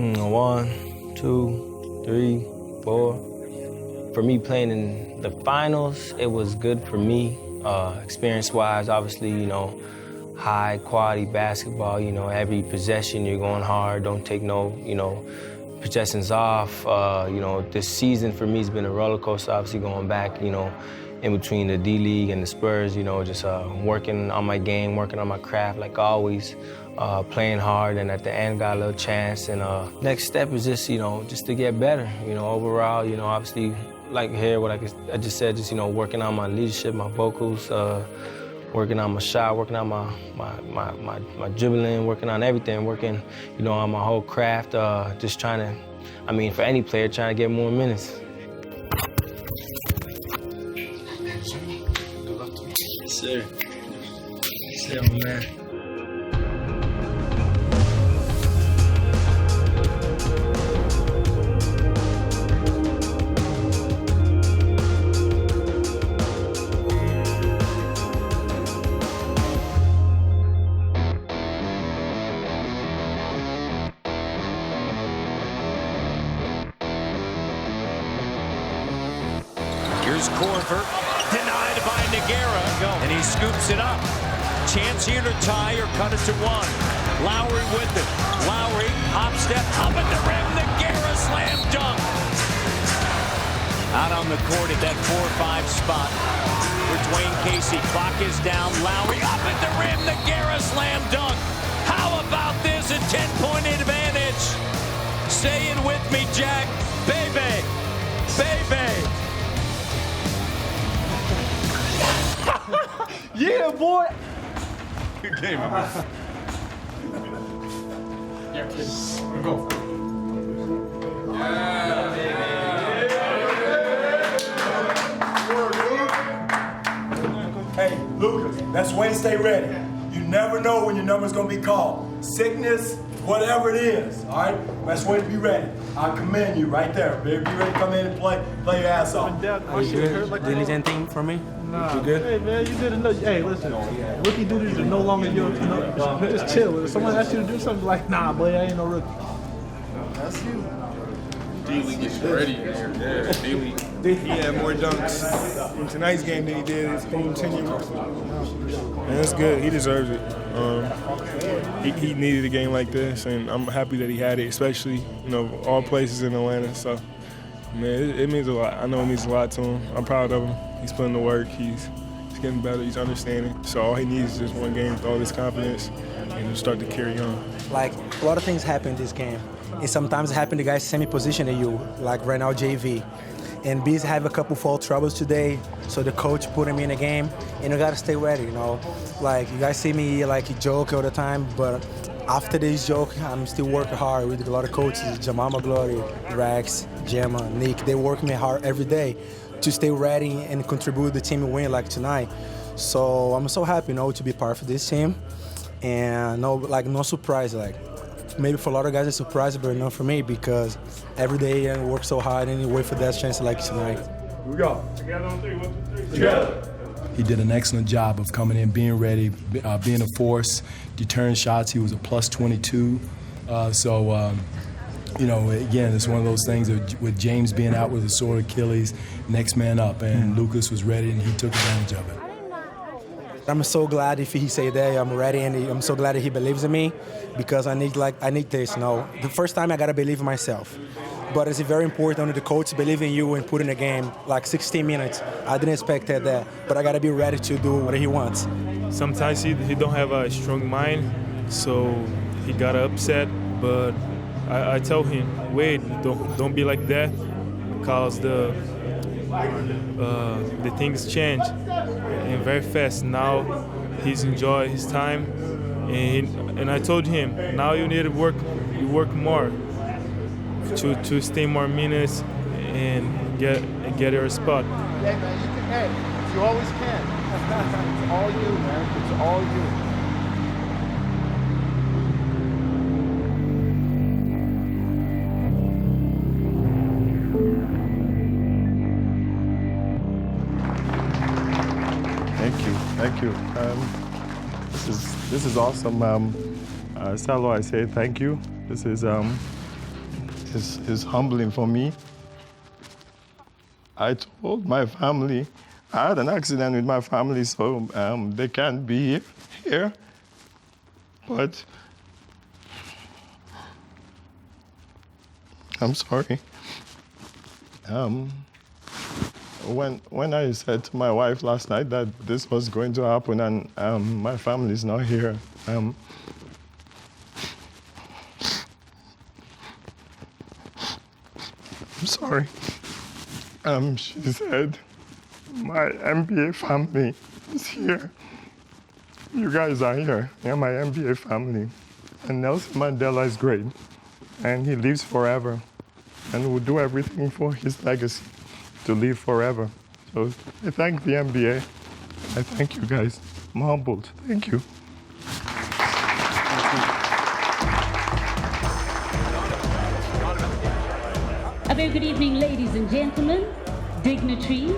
1, 2, 3, 4. For me, playing in the finals, it was good for me. Experience-wise, obviously, you know, high-quality basketball. You know, every possession you're going hard. Don't take no, you know, possessions off. You know, this season for me has been a roller coaster. Obviously, going back, you know, in between the D-League and the Spurs. You know, just working on my game, working on my craft, like always. Playing hard, and at the end got a little chance. And next step is just, you know, just to get better. You know, overall, you know, obviously, like here, what I just said, just, you know, working on my leadership, my vocals, working on my shot, working on my dribbling, working on everything, working, you know, on my whole craft. Just trying to, I mean, for any player, trying to get more minutes. Yes, sir. Yes, sir, my man. Here's Korver, denied by Nogueira, and he scoops it up. Chance here to tie or cut it to one. Lowry with it. Lowry, hop step, up at the rim, Nogueira slam dunk. Out on the court at that 4-5 spot for Dwayne Casey. Clock is down. Lowry up at the rim, Nogueira slam dunk. How about this? A 10-point advantage. Say it with me, Jack. Baby, baby. Yeah, boy. Good game, man. Yeah, kids. Go. Hey, Lucas, that's Wednesday ready. You never know when your number's gonna be called. Sickness, whatever it is, all right? That's when to be ready. I commend you right there. Be ready to come in and play your ass off. Are you good? Do you need anything from me? Nah. You good? Hey, man, you did enough. Hey, listen, rookie duties are no longer yours. You know, just chill. If someone asks you to do something, like, nah, boy, I ain't no rookie. That's you. D-League gets you ready. Yeah, D-League. He had more dunks in tonight's game than he did his own tenure. And that's good. He deserves it. He needed a game like this, and I'm happy that he had it, especially, you know, all places in Atlanta. So, man, it means a lot. I know it means a lot to him. I'm proud of him. He's putting the work. He's getting better. He's understanding. So all he needs is just one game with all this confidence and just start to carry on. Like, a lot of things happen in this game. And sometimes it happen the guys same position as you, like right now JV. And Bees have a couple foul troubles today, so the coach put him in a game, and you gotta stay ready, you know. Like, you guys see me like joke all the time, but after this joke, I'm still working hard with a lot of coaches, Jamal Glory, Rex, Gemma, Nick. They work me hard every day to stay ready and contribute the team win like tonight. So I'm so happy, you know, to be part of this team. And no surprise, like maybe for a lot of guys it's a surprise, but not for me because every day I work so hard and wait for that chance like tonight. Here we go. Together on 3, 1, 2, 3. Together. He did an excellent job of coming in, being ready, being a force, deterring shots. He was a plus 22. You know, again, it's one of those things with James being out with a sore Achilles, next man up, and Lucas was ready and he took advantage of it. I'm so glad if he say that I'm ready, and I'm so glad that he believes in me because I need this, you know. The first time I gotta believe in myself. But it's very important that the coach believe in you and put in a game like 16 minutes. I didn't expect that, but I gotta be ready to do what he wants. Sometimes he don't have a strong mind, so he got upset, but I tell him, wait, don't be like that, because the things change and very fast. Now he's enjoy his time, and I told him, now you need to work more to stay more minutes and get your spot. Yeah, man, you can. Hey, you always can. It's all you, man. It's all you. Thank you. This is awesome. Salo, I say thank you. This is is humbling for me. I told my family, I had an accident with my family, so they can't be here. But I'm sorry. When I said to my wife last night that this was going to happen and my family is not here, I'm sorry. She said, my NBA family is here. You guys are here. You're my NBA family. And Nelson Mandela is great. And he lives forever. And will do everything for his legacy to live forever. So I thank the NBA. I thank you guys. I'm humbled. Thank you. A very good evening, ladies and gentlemen, dignitaries,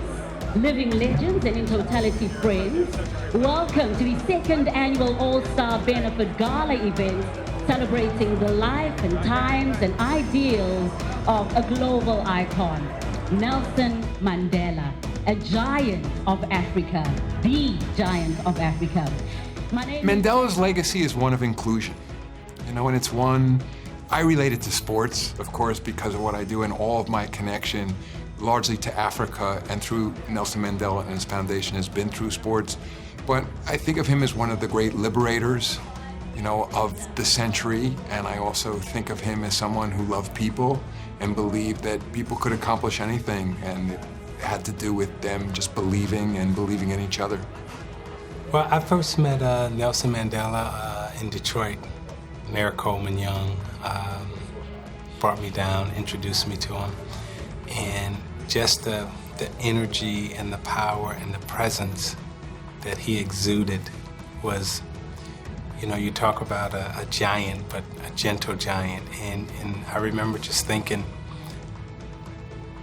living legends, and in totality friends. Welcome to the second annual All-Star Benefit Gala event, celebrating the life and times and ideals of a global icon, Nelson Mandela, a giant of Africa, the giant of Africa. Mandela's legacy is one of inclusion, and it's one I relate it to sports, of course, because of what I do and all of my connection largely to Africa and through Nelson Mandela and his foundation has been through sports. But I think of him as one of the great liberators, of the century. And I also think of him as someone who loved people and believed that people could accomplish anything. And it had to do with them just believing and believing in each other. Well, I first met Nelson Mandela in Detroit. Mayor Coleman Young brought me down, introduced me to him. And just the energy and the power and the presence that he exuded was, you talk about a giant, but a gentle giant. And I remember just thinking,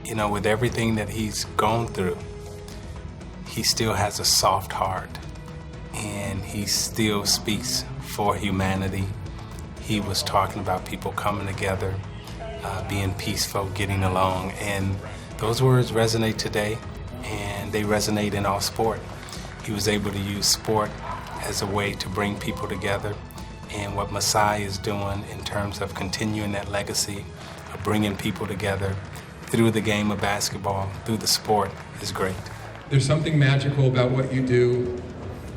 with everything that he's gone through, he still has a soft heart and he still speaks for humanity. He was talking about people coming together, being peaceful, getting along, and those words resonate today, and they resonate in all sport. He was able to use sport as a way to bring people together, and what Masai is doing in terms of continuing that legacy of bringing people together through the game of basketball, through the sport, is great. There's something magical about what you do.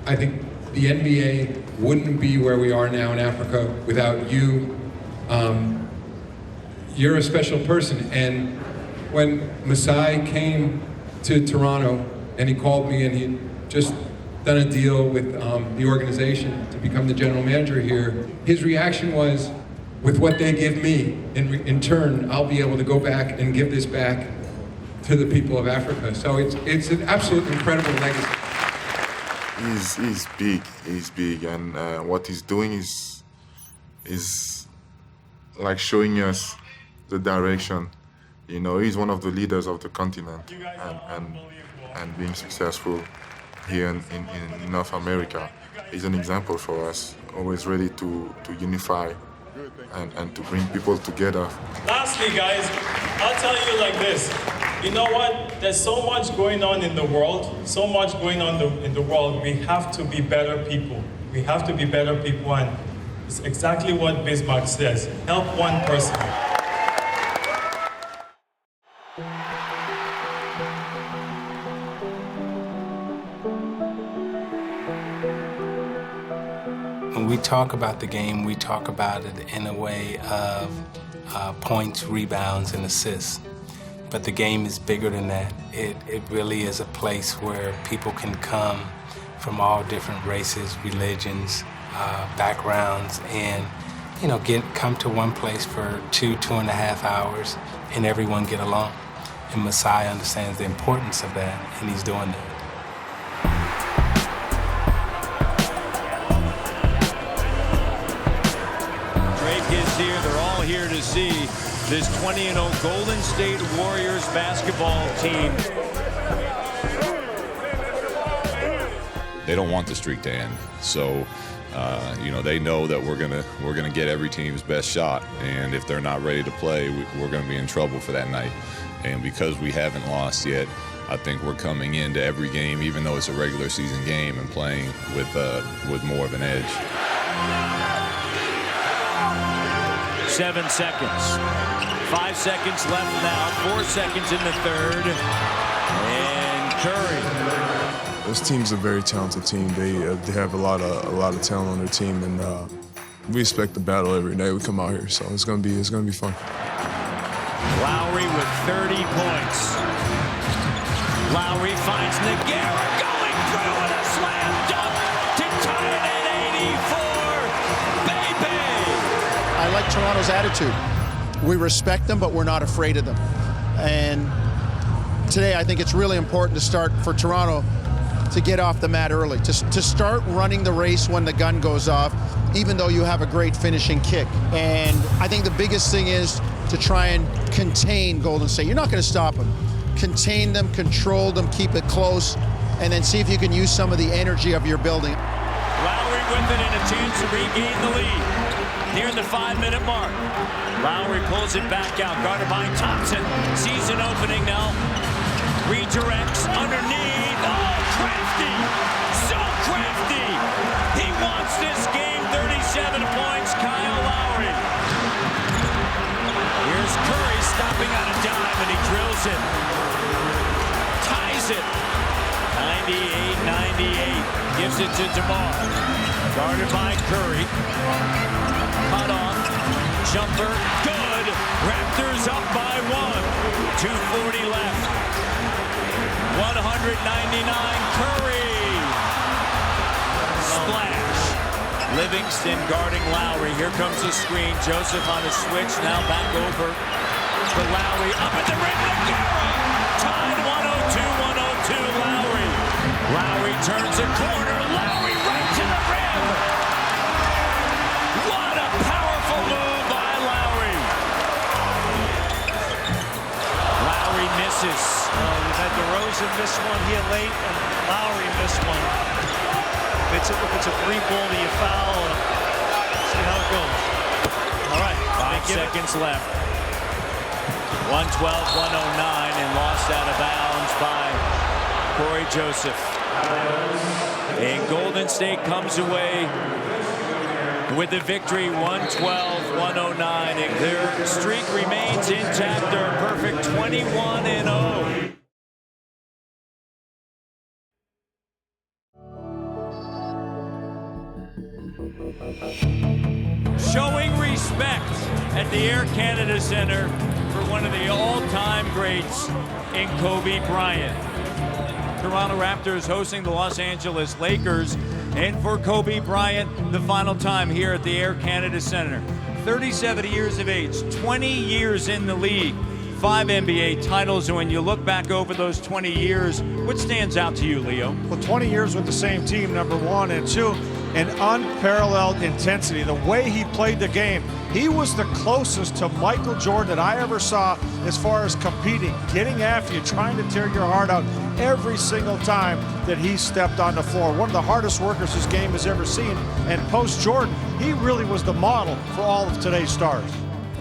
I think the NBA wouldn't be where we are now in Africa without you. You're a special person. And when Masai came to Toronto and he called me and he'd just done a deal with the organization to become the general manager here, his reaction was, with what they give me, in turn, I'll be able to go back and give this back to the people of Africa. So it's an absolutely incredible legacy. He's big, and what he's doing is like showing us the direction. He's one of the leaders of the continent, and being successful here in North America. He's an example for us, always ready to unify and to bring people together. Lastly, guys, I'll tell you like this. You know what? There's so much going on in the world, we have to be better people. We have to be better people, and it's exactly what Bismarck says. Help one person. When we talk about the game, we talk about it in a way of points, rebounds, and assists. But the game is bigger than that. It really is a place where people can come from all different races, religions, backgrounds, and come to one place for 2.5 hours, and everyone get along. And Masai understands the importance of that, and he's doing that. Drake is here. They're all here to see this 20-0 Golden State Warriors basketball team. they don't want the streak to end. So, you know, they know that we're gonna get every team's best shot, and if they're not ready to play, we're gonna be in trouble for that night. And because we haven't lost yet, I think we're coming into every game, even though it's a regular season game, and playing with more of an edge. 7 seconds. 5 seconds left now. 4 seconds in the third. And Curry. This team's a very talented team. They have a lot of talent on their team, and we expect the battle every day we come out here. So it's gonna be fun. Lowry with 30 points. Lowry finds Nogueira going through and a slam dunk to tie it at 84. Baby! I like Toronto's attitude. We respect them, but we're not afraid of them. And today I think it's really important to start for Toronto to get off the mat early, to start running the race when the gun goes off, even though you have a great finishing kick. And I think the biggest thing is to try and contain Golden State. You're not going to stop them. Contain them, control them, keep it close, and then see if you can use some of the energy of your building. Lowry with it and a chance to regain the lead. Near the 5-minute mark. Lowry pulls it back out, guarded by Thompson. Sees an opening now. Redirects underneath. Oh, crafty! So crafty! He wants this game. 37 points, Kyle Lowry. Here's Curry stopping on a dime, and he drills it. Ties it. 98-98. Gives it to DeMar. Guarded by Curry. Cut off. Jumper. Good. Raptors up by 1. 2:40 left. 199. Curry. Splash. Livingston guarding Lowry. Here comes the screen. Joseph on a switch. Now back over to Lowry. Up at the rim. Nogueira. Tied 102-102. Lowry. Lowry turns a corner. Lowry right to the rim. What a powerful move by Lowry. Lowry misses. You've had DeRozan miss one here late, and Lowry missed one. If it's a 3-ball, do you foul? See how it goes. All right. 5 seconds left. 112-109, and lost out of bounds by Corey Joseph. And Golden State comes away with the victory, 112-109. And their streak remains intact. They're a perfect 21-0. Showing respect at the Air Canada Center for one of the all-time greats in Kobe Bryant. Toronto Raptors hosting the Los Angeles Lakers, and for Kobe Bryant, the final time here at the Air Canada Center. 37 years of age, 20 years in the league, 5 NBA titles, and when you look back over those 20 years, what stands out to you, Leo? Well, 20 years with the same team, number one, and two, an unparalleled intensity. The way he played the game, he was the closest to Michael Jordan that I ever saw as far as competing, getting after you, trying to tear your heart out every single time that he stepped on the floor. One of the hardest workers this game has ever seen, and post-Jordan, he really was the model for all of today's stars.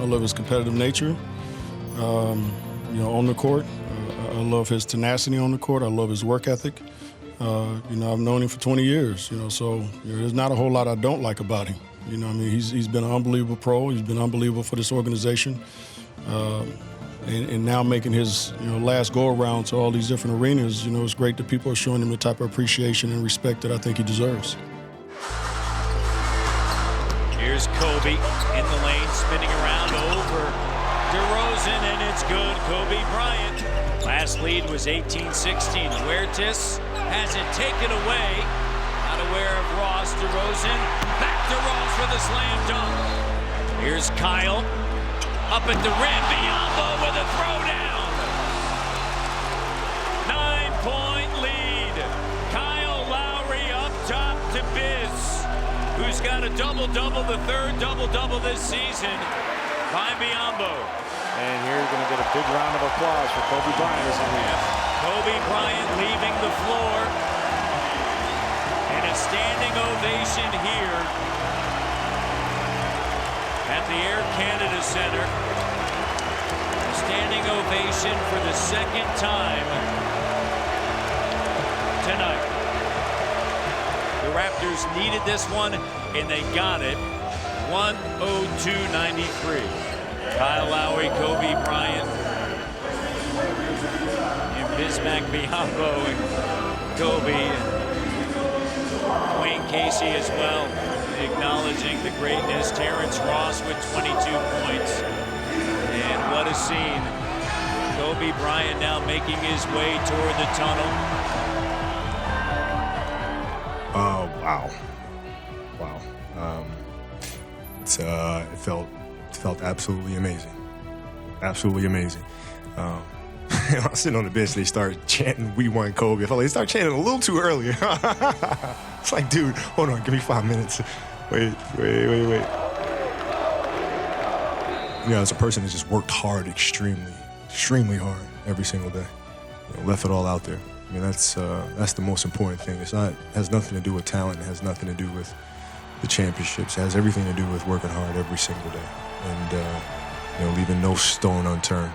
I love his competitive nature, you know, on the court. I love his tenacity on the court. I love his work ethic. You know, I've known him for 20 years, you know, so there's not a whole lot I don't like about him. You know, I mean, he's been an unbelievable pro. He's been unbelievable for this organization. And now making his, you know, last go-around to all these different arenas, you know, it's great that people are showing him the type of appreciation and respect that I think he deserves. Here's Kobe in the lane, spinning around over DeRozan, and it's good. Kobe Bryant. Last lead was 18-16. Huertas has it taken away. Not aware of Ross. DeRozan. Back to Ross for the slam dunk. Here's Kyle. Up at the rim. Biombo with a throwdown. 9-point lead. Kyle Lowry up top to Biz, who's got a double-double, the third double-double this season by Biombo. And here you're going to get a big round of applause for Kobe Bryant as he leaves. Kobe Bryant leaving the floor. A standing ovation here at the Air Canada Centre. A standing ovation for the second time tonight. The Raptors needed this one, and they got it. 102-93. Kyle Lowry, Kobe Bryant, and Bismack Biyombo, and Kobe, and Dwayne Casey as well, acknowledging the greatness. Terrence Ross with 22 points. And what a scene. Kobe Bryant now making his way toward the tunnel. Oh, wow. It felt absolutely amazing. Absolutely amazing. I was sitting on the bench, they started chanting, "We won, Kobe." I felt like they started chanting a little too early. It's like, dude, hold on, give me 5 minutes. Wait. You know, as a person that just worked hard, extremely hard every single day, you know, left it all out there. I mean, that's the most important thing. It has nothing to do with talent. It has nothing to do with the championships. It has everything to do with working hard every single day and you know, leaving no stone unturned.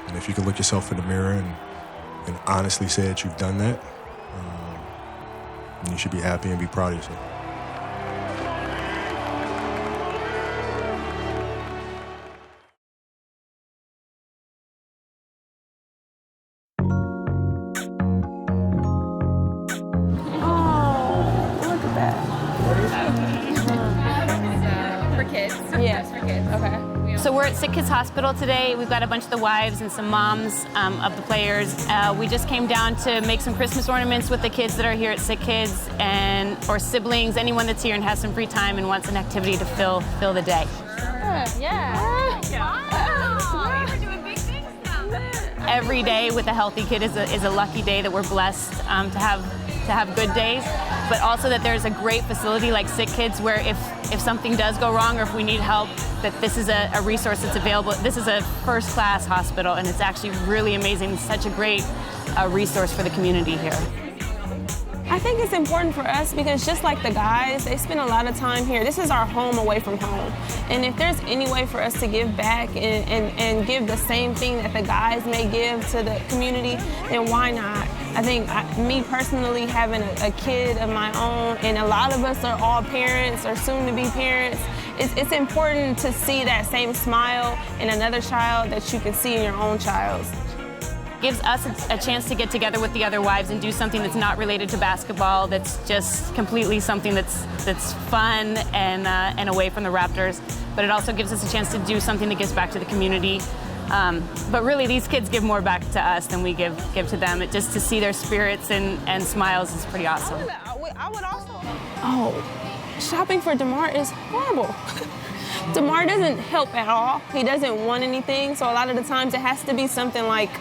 And if you can look yourself in the mirror and honestly say that you've done that, you should be happy and be proud of yourself. So we're at Sick Kids Hospital today. We've got a bunch of the wives and some moms of the players. We just came down to make some Christmas ornaments with the kids that are here at Sick Kids or siblings, anyone that's here and has some free time and wants an activity to fill the day. Every day with a healthy kid is a lucky day that we're blessed to have good days, but also that there's a great facility like Sick Kids where if something does go wrong or if we need help, that this is a resource that's available. This is a first-class hospital, and it's actually really amazing. It's such a great resource for the community here. I think it's important for us because just like the guys, they spend a lot of time here. This is our home away from home. And if there's any way for us to give back and give the same thing that the guys may give to the community, then why not? I think me personally having a kid of my own, and a lot of us are all parents or soon to be parents, it's important to see that same smile in another child that you can see in your own child. Gives us a chance to get together with the other wives and do something that's not related to basketball, that's just completely something that's fun and away from the Raptors. But it also gives us a chance to do something that gives back to the community. But really, these kids give more back to us than we give to them. Just to see their spirits and smiles is pretty awesome. Shopping for DeMar is horrible. DeMar doesn't help at all. He doesn't want anything, so a lot of the times it has to be something like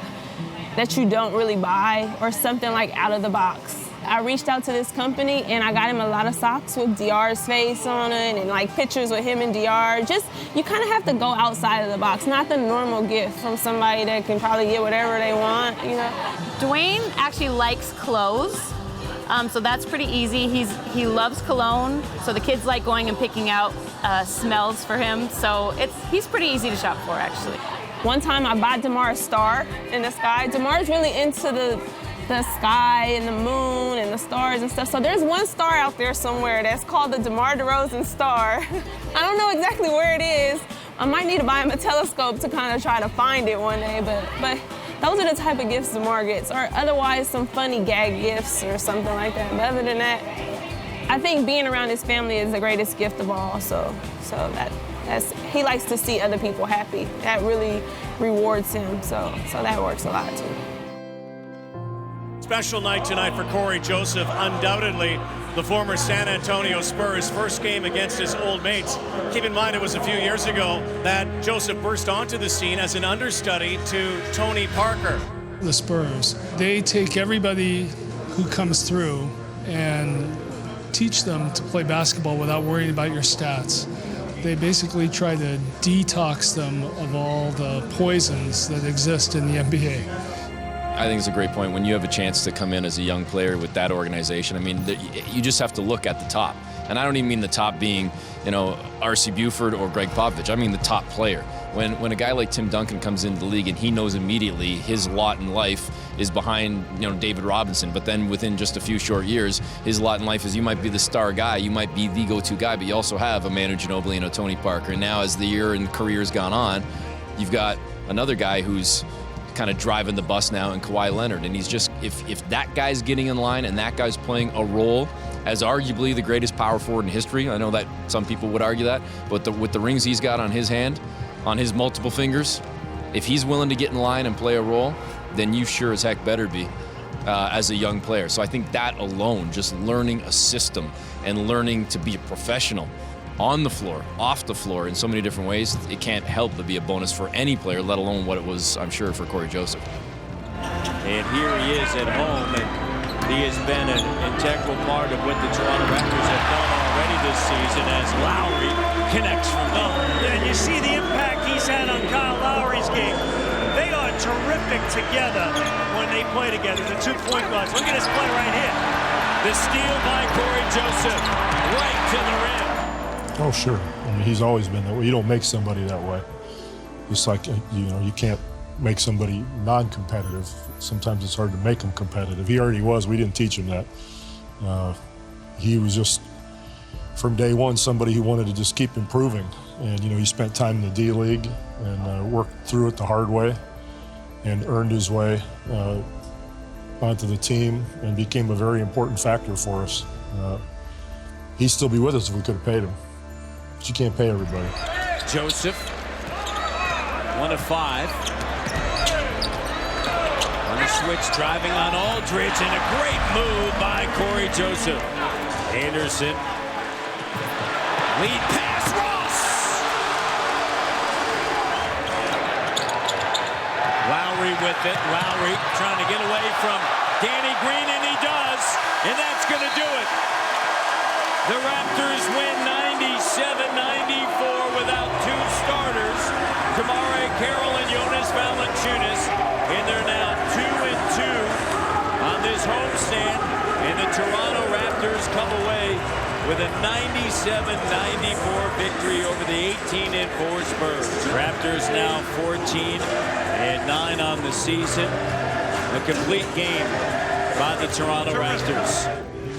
that you don't really buy or something like out of the box. I reached out to this company and I got him a lot of socks with DR's face on it and like pictures with him and DR. Just, you kind of have to go outside of the box, not the normal gift from somebody that can probably get whatever they want, you know. Dwayne actually likes clothes, so that's pretty easy. He loves cologne, so the kids like going and picking out smells for him. So he's pretty easy to shop for, actually. One time I bought DeMar a star in the sky. DeMar's really into the sky and the moon and the stars and stuff. So there's one star out there somewhere that's called the DeMar DeRozan star. I don't know exactly where it is. I might need to buy him a telescope to kind of try to find it one day, but those are the type of gifts DeMar gets, or otherwise some funny gag gifts or something like that. But other than that, I think being around his family is the greatest gift of all. So he likes to see other people happy. That really rewards him. So that works a lot too. Special night tonight for Corey Joseph. Undoubtedly, the former San Antonio Spurs' first game against his old mates. Keep in mind, it was a few years ago that Joseph burst onto the scene as an understudy to Tony Parker. The Spurs, they take everybody who comes through and teach them to play basketball without worrying about your stats. They basically try to detox them of all the poisons that exist in the NBA. I think it's a great point. When you have a chance to come in as a young player with that organization, I mean, you just have to look at the top. And I don't even mean the top being, you know, R.C. Buford or Greg Popovich. I mean the top player. When a guy like Tim Duncan comes into the league and he knows immediately his lot in life is behind, you know, David Robinson, but then within just a few short years, his lot in life is you might be the star guy, you might be the go-to guy, but you also have a Manu Ginobili and a Tony Parker. And now as the year and career's gone on, you've got another guy who's kind of driving the bus now in Kawhi Leonard. And he's just, if that guy's getting in line and that guy's playing a role as arguably the greatest power forward in history, I know that some people would argue that, but with the rings he's got on his hand, on his multiple fingers, if he's willing to get in line and play a role, then you sure as heck better be as a young player. So I think that alone, just learning a system and learning to be a professional on the floor, off the floor, in so many different ways, it can't help but be a bonus for any player, let alone what it was, I'm sure, for Corey Joseph. And here he is at home, and he has been an integral part of what the Toronto Raptors have done already this season as Lowry connects from dunk. Yeah, and you see the impact he's had on Kyle Lowry's game. They are terrific together when they play together, the 2-point guards. Look at this play right here. The steal by Corey Joseph, right to the rim. Oh, sure. I mean, he's always been that way. You don't make somebody that way. Just like, you know, you can't make somebody non-competitive. Sometimes it's hard to make them competitive. He already was. We didn't teach him that. He was just, from day one, somebody who wanted to just keep improving. And, you know, he spent time in the D-League and worked through it the hard way and earned his way onto the team and became a very important factor for us. He'd still be with us if we could have paid him. But you can't pay everybody. Joseph, 1 of 5. On the switch, driving on Aldridge, and a great move by Corey Joseph. Anderson, lead pass, Ross! Lowry with it. Lowry trying to get away from Danny Green, and he does, and that's going to do it. The Raptors win 97-94 without 2 starters, Damari Carroll and Jonas Valanciunas, and they're now 2-2 on this homestand, and the Toronto Raptors come away with a 97-94 victory over the 18-4 Spurs. Raptors now 14-9 on the season. A complete game by the Toronto Raptors.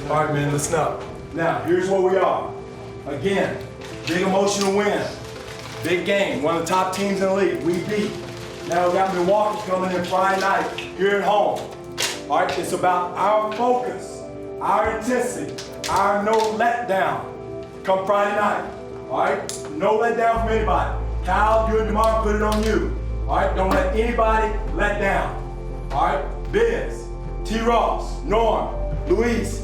All right, man, listen up. Now, here's where we are. Again, big emotional win. Big game. One of the top teams in the league. We beat. Now we got Milwaukee coming in Friday night here at home. All right, it's about our focus, our intensity, our no letdown come Friday night. All right, no letdown from anybody. Kyle, you and DeMar, put it on you. All right, don't let anybody let down. All right, Biz, T. Ross, Norm, Luis,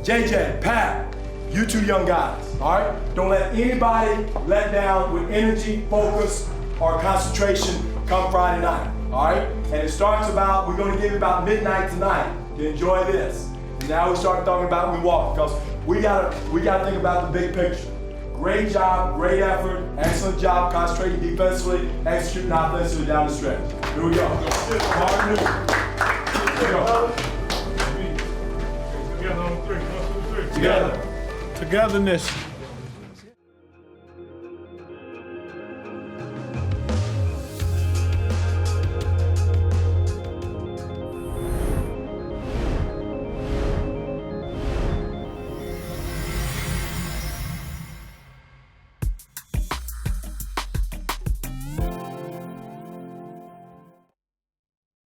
JJ, Pat, you 2 young guys, all right? Don't let anybody let down with energy, focus, or concentration come Friday night, all right? And it starts about, we're gonna give about midnight tonight to enjoy this. And now we start talking about Milwaukee, because we gotta think about the big picture. Great job, great effort, excellent job concentrating defensively, executing offensively down the stretch. Here we go. Martin, here we go. Together. Togetherness.